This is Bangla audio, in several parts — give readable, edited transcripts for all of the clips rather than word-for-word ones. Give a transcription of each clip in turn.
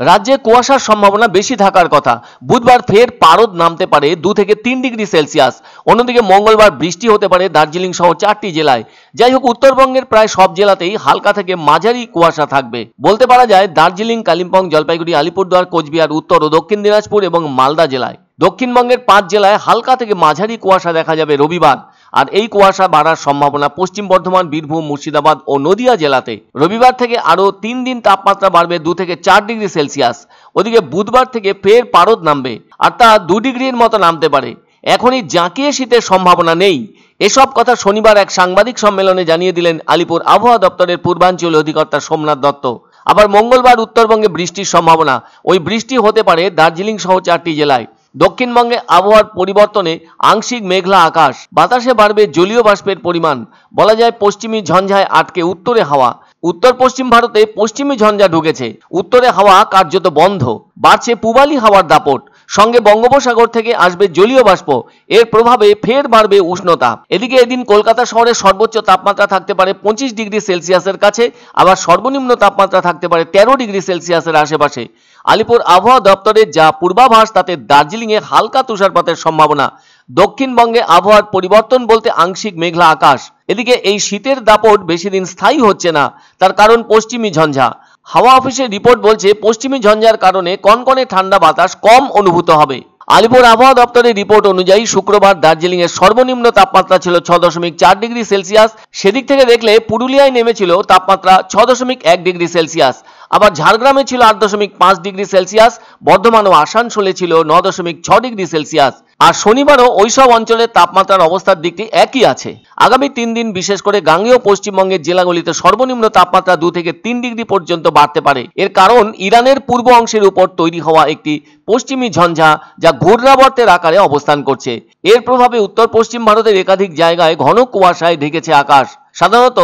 রাজ্যে কুয়াশার সম্ভাবনা বেশি থাকার কথা। বুধবার ফের পারদ নামতে পারে 2 থেকে 3 ডিগ্রি সেলসিয়াস। অন্যদিকে মঙ্গলবার বৃষ্টি হতে পারে দার্জিলিং সহ 4টি জেলায়। যাই হোক, উত্তরবঙ্গের প্রায় সব জেলাতেই হালকা থেকে মাঝারি কুয়াশা থাকবে। বলতে পারা যায় দার্জিলিং, কালিম্পং, জলপাইগুড়ি, আলিপুরদুয়ার, কোচবিহার, উত্তর ও দক্ষিণ দিনাজপুর এবং মালদা জেলায়। দক্ষিণবঙ্গের 5 জেলায় হালকা থেকে মাঝারি কুয়াশা দেখা যাবে রবিবার। আর এই কুয়াশা বাড়ার সম্ভাবনা পশ্চিম বর্ধমান, বীরভূম, মুর্শিদাবাদ ও নদিয়া জেলাতে। রবিবার থেকে আরও 3 দিন তাপমাত্রা বাড়বে 2 থেকে 4 ডিগ্রি সেলসিয়াস। ওদিকে বুধবার থেকে ফের পারদ নামবে, আর তা 2 ডিগ্রির মতো নামতে পারে। এখনই জাঁকিয়ে শীতের সম্ভাবনা নেই। এসব কথা শনিবার এক সাংবাদিক সম্মেলনে জানিয়ে দিলেন আলিপুর আবহাওয়া দপ্তরের পূর্বাঞ্চল অধিকর্তা সোমনাথ দত্ত। আবার মঙ্গলবার উত্তরবঙ্গে বৃষ্টির সম্ভাবনা। ওই বৃষ্টি হতে পারে দার্জিলিং সহ 4টি জেলায়। দক্ষিণবঙ্গে আবহাওয়ার পরিবর্তনে আংশিক মেঘলা আকাশ, বাতাসে বাড়বে জলীয় বাষ্পের পরিমাণ। বলা যায় পশ্চিমী ঝঞ্ঝায় আটকে উত্তরে হাওয়া। উত্তর পশ্চিম ভারতে পশ্চিমী ঝঞ্ঝা ঢুকেছে, উত্তরে হাওয়া কার্যত বন্ধ। বাড়ছে পূবালি হাওয়ার দাপট, সঙ্গে বঙ্গোপসাগর থেকে আসবে জলীয় বাষ্প। এর প্রভাবে ফের বাড়বে উষ্ণতা। এদিকে এদিন কলকাতা শহরে সর্বোচ্চ তাপমাত্রা থাকতে পারে 25 ডিগ্রি সেলসিয়াসের কাছে, আবার সর্বনিম্ন তাপমাত্রা থাকতে পারে 13 ডিগ্রি সেলসিয়াসের আশেপাশে। আলিপুর আবহাওয়া দপ্তরের যা পূর্বাভাস তাতে দার্জিলিংয়ে হালকা তুষারপাতের সম্ভাবনা। দক্ষিণবঙ্গে আবহাওয়ার পরিবর্তন বলতে আংশিক মেঘলা আকাশ। এদিকে এই শীতের দাপট বেশি দিন স্থায়ী হচ্ছে না, তার কারণ পশ্চিমী ঝঞ্ঝা। হাওয়া অফিসের রিপোর্ট বলছে পশ্চিমী ঝঞ্ঝার কারণে কনকনে ঠান্ডা বাতাস কম অনুভূত হবে। আলিপুর আবহাওয়া দপ্তরের রিপোর্ট অনুযায়ী শুক্রবার দার্জিলিং এর সর্বনিম্ন তাপমাত্রা ছিল 6.4 ডিগ্রি সেলসিয়াস। সেদিক থেকে দেখলে পুরুলিয়ায় নেমেছিল তাপমাত্রা 6.1 ডিগ্রি সেলসিয়াস। আবার ঝাড়গ্রামে ছিল 8.5 ডিগ্রি সেলসিয়াস। বর্ধমান ও আসানসোলে ছিল 9.6 ডিগ্রি সেলসিয়াস। আর শনিবারও ওইসব অঞ্চলের তাপমাত্রার অবস্থার দিকটি একই আছে। আগামী 3 দিন বিশেষ করে গাঙ্গেয় পশ্চিমবঙ্গের জেলাগুলিতে সর্বনিম্ন তাপমাত্রা 2 থেকে 3 ডিগ্রি পর্যন্ত বাড়তে পারে। এর কারণ ইরানের পূর্ব অংশের উপর তৈরি হওয়া একটি পশ্চিমী ঝঞ্ঝা, যা ঘূর্ণাবর্তের আকারে অবস্থান করছে। এর প্রভাবে উত্তর পশ্চিম ভারতের একাধিক জায়গায় ঘন কুয়াশায় ঢেকেছে আকাশ। সাধারণত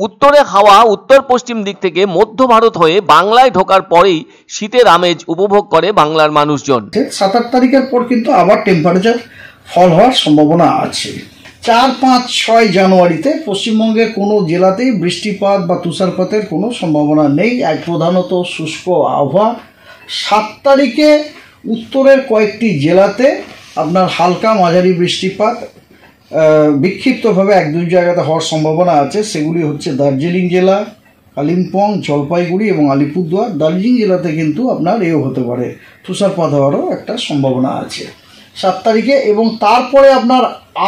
উত্তরে হাওয়া উত্তর পশ্চিম দিক থেকে মধ্য ভারত হয়ে বাংলায় ঢোকার পরেই শীতের আমেজ উপভোগ করে বাংলার মানুষজন। 7-8 তারিখের পর কিন্তু আবার টেম্পারেচার ফল হওয়ার সম্ভাবনা আছে। 4, 5, 6 জানুয়ারিতে পশ্চিমবঙ্গের কোনো জেলাতেই বৃষ্টিপাত বা তুষারপাতের কোনো সম্ভাবনা নেই। প্রধানত শুষ্ক আবহাওয়া। 7 তারিখে উত্তরের কয়েকটি জেলাতে আপনার হালকা মাঝারি বৃষ্টিপাত বিক্ষিপ্তভাবে 1-2 জায়গাতে হওয়ার সম্ভাবনা আছে। সেগুলি হচ্ছে দার্জিলিং জেলা, কালিম্পং, জলপাইগুড়ি এবং আলিপুরদুয়ার। দার্জিলিং জেলাতে কিন্তু আপনার এও হতে পারে, তুষারপাত হওয়ারও একটা সম্ভাবনা আছে 7 তারিখে। এবং তারপরে আপনার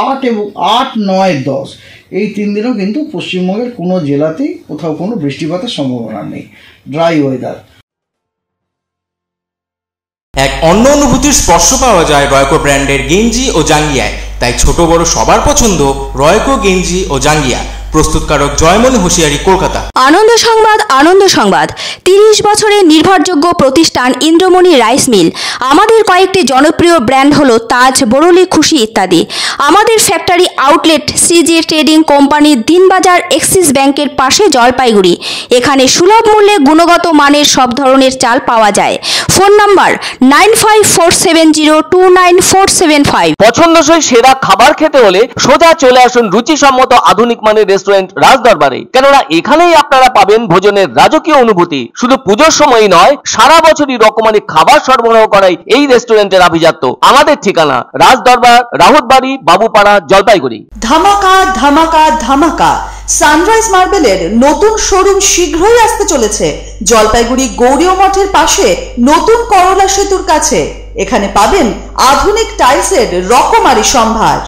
8 এবং 8, 9, 10 এই 3 দিনও কিন্তু পশ্চিমবঙ্গের কোনো জেলাতেই কোথাও কোনো বৃষ্টিপাতের সম্ভাবনা নেই। Dry weather. এক অন্য অনুভূতির স্পর্শ পাওয়া যায় রয়কো ব্র্যান্ডের গেঞ্জি ও জাঙ্গিয়ায়। তাই ছোট বড় সবার পছন্দ রয়কো গেঞ্জি ও জাঙ্গিয়া। প্রস্তুতকারক জয়মনি হোশিয়ারি, কলকাতা। আনন্দ সংবাদ, আনন্দ সংবাদ। 30 বছরের নির্ভরযোগ্য প্রতিষ্ঠান ইন্দ্রমণি রাইস মিল। আমাদের কয়েকটি জনপ্রিয় ব্র্যান্ড হলো তাজ, বরলি, খুশি ইত্যাদি। আমাদের ফ্যাক্টরি আউটলেট সিজে ট্রেডিং কোম্পানি, দিনবাজার, এক্সিস ব্যাংকের পাশে, জলপাইগুড়ি। এখানে সুলভ মূল্যে গুণগত মানের সব ধরনের চাল পাওয়া যায়। Phone number 9547029475। পছন্দসই সেরা খাবার খেতে হলে সোজা চলে আসুন রুচিসম্মত আধুনিক মানের রেস্টুরেন্ট রাজদরবারে। কেননা এখানেই আপনারা পাবেন ভোজনের রাজকীয় অনুভূতি। শুধু পুজোর সময়ই নয়, সারা বছরই রকমারি খাবার সরবরাহ করাই এই রেস্টুরেন্টের আভিজাত্য। আমাদের ঠিকানা রাজদরবার, রাহুতবাড়ি, বাবুপাড়া, জলপাইগুড়ি। ধামাকা ধামাকা ধামাকা। সানরাইজ মার্বেলের নতুন শোরুম শীঘ্রই আসতে চলেছে জলপাইগুড়ি গৌরীয় মঠের পাশে, নতুন করলা সেতুর কাছে। এখানে পাবেন আধুনিক টাইলসের রকমারি সম্ভার।